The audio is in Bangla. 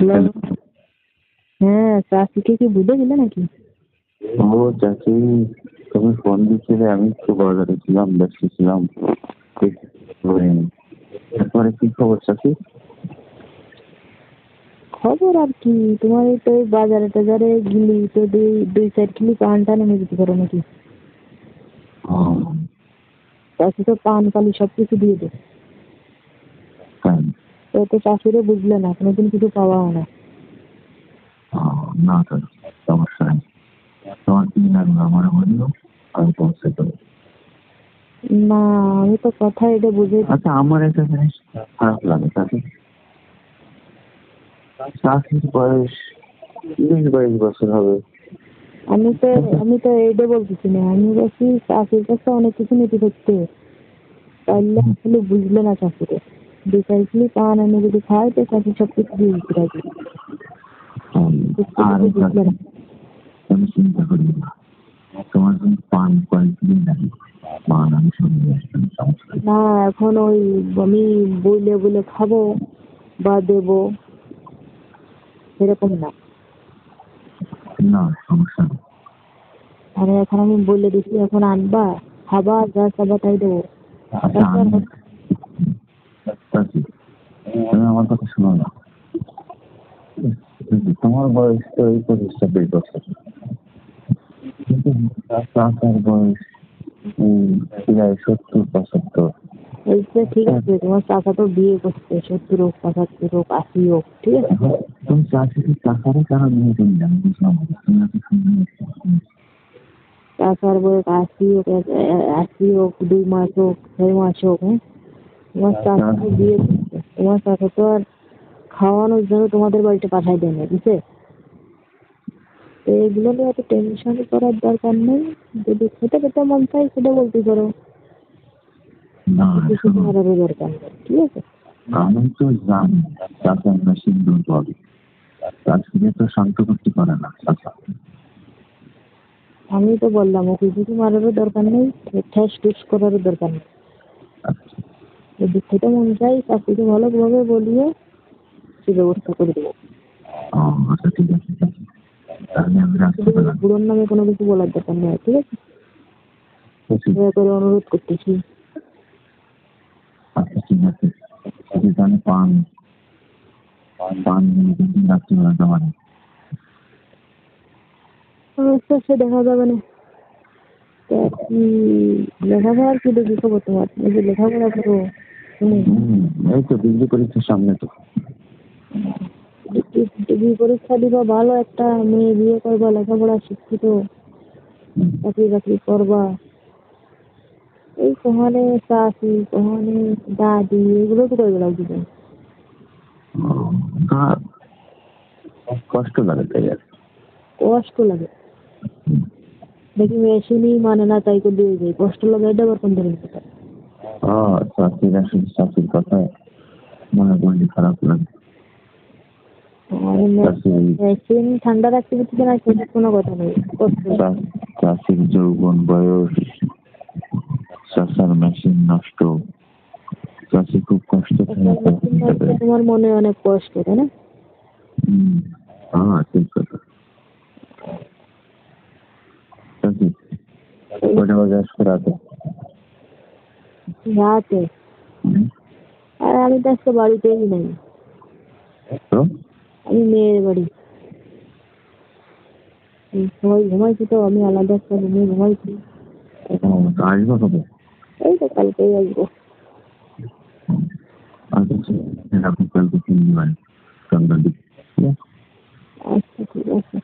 হ্যালো। হ্যাঁ, চাচিকে কি বুঝে দিলে নাকি? ও চাচি, তুমি ফোন দিচ্ছিলে, আমি একটু বাজারে ছিলাম, ব্যস্ত ছিলাম। তারপরে কি খবর চাচি? খবর আর কি, তোমার এই তো বাজারে টাজারে গিলি তো দুই সাইড গিলি পান টান এনে দিতে পারো নাকি? চাচি তো পান কালি সব কিছু দিয়ে দেয়। তো চাচিরে বুঝলে না, কোনোদিন কিছু পাওয়াও না। না স্যার, সমস্যা নেই। তোমার কি লাগলো আমার বললো, আমি পৌঁছে দেবো। না, আমি তো কথা এটা বুঝে। আচ্ছা, আমার একটা জিনিস খারাপ লাগে চাচি, চাচির বয়স 20-22 বছর হবে। আমি তো এইটা বলতেছি না, আমি বলছি চাচির কাছে অনেক কিছু নিতে করতে তাইলে আসলে বুঝলে না চাচিরে। দুই সাইড গিলি পান এনে যদি খায় তো চাচি সব কিছু দিয়ে দিতে রাখবে। আর বুঝলে না। আমি চিন্তা করি না, তোমার কিন্তু পান কয়েকদিন লাগে, পান আমি সঙ্গে আসতাম, সমস্যা না, এখন ওই আমি বইলে বলে খাবো বা দেবো সেরকম না। না, সমস্যা নেই। মানে এখন আমি বলে দিচ্ছি, এখন আনবা খাবা, যা খাবা তাই দেবো। আচ্ছা, তুমি আমার কথা শোনো না। তোমার বয়স তো এই 25-26 বছর, কিন্তু চাচার বয়স প্রায় 70-75। এইটা ঠিক আছে, তোমার চাচা তো বিয়ে করছে, 70 হোক 75 হোক 80 হোক, ঠিক আছে। তুমি চাচিকে চাচারে কেন নিয়ে তুমি জানো, বুঝলাম না। তুমি এত সুন্দর চাচার বয়স 80 হোক 80 হোক, 2 মাস হোক 6 মাস হোক, হ্যাঁ তোমার চাচা তো বিয়ে করছে, তোমার চাচা তো আর খাওয়ানোর জন্য তোমাদের বাড়িতে পাঠাই দেয় না, বুঝছে? তো এগুলো নিয়ে এত টেনশন করার দরকার নেই। যদি খেতে খেতে মন চাই সেটা বলতে পারো, না। কিছু করার দরকার নেই, ঠিক আছে। আমি তো জানি চাচা আমরা সিন্দুর বলে, চাচিকে তো শান্ত করতে পারে না চাচা। আমি তো বললাম ওকে কিছু মারারও দরকার নেই, ঠেস টুস করারও দরকার নেই। যদি খেতে মন চাই চাকরিকে ভালোভাবে বলিয়ে সে ব্যবস্থা করে দেবো। আচ্ছা, ঠিক আছে চাচি, তাহলে আমি রাখতে পারলাম। বুড়োর নামে কোনো কিছু বলার দরকার নেই, ঠিক আছে। দয়া করে অনুরোধ করতেছি। আচ্ছা, ঠিক আছে। আমি পান পান রাত্রিবেলা জমা নেই। সে দেখা যাবে না। লেখাপড়ার কি দেখি খবর তোমার? এই যে লেখাপড়া করো এই তো ডিগ্রি পরীক্ষার সামনে তো। ডিগ্রি পরীক্ষা দিবা, ভালো একটা মেয়ে বিয়ে করবা, লেখাপড়া শিক্ষিত, চাকরি বাকরি করবা। এই কখনে চাষি কখনে দাদি এগুলো তো করে লাগবে। কষ্ট লাগে তাই আর। কষ্ট লাগে দেখি মেশিনই মানে না, তাই করে দিয়ে যায়। কষ্ট লাগে এটা আবার কোন ধরনের কথা? চাকরির আসলে চাকরির কথা মনে করলে খারাপ লাগে। মেশিন ঠান্ডা রাখতে পারছে না সেটা কোনো কথা নেই, কষ্ট। চাষির যৌবন বয়স, চাষার মেশিন নষ্ট, চাষি খুব কষ্ট। তোমার মনে অনেক কষ্ট, তাই না? ঠিক কথা। কয়টা বাজে আসবে রাতে? রাতে? আর আমি তো আজকে বাড়িতেই নাই, আমি মেয়ের বাড়ি। সবাই ঘুমাইছি তো আমি আলাদা একটা রুমে ঘুমাইছি। আসবো কবে? এই তো কালকেই আসবো। আপনি কালকে সন্ধ্যার দিকে। আচ্ছা, ঠিক আছে।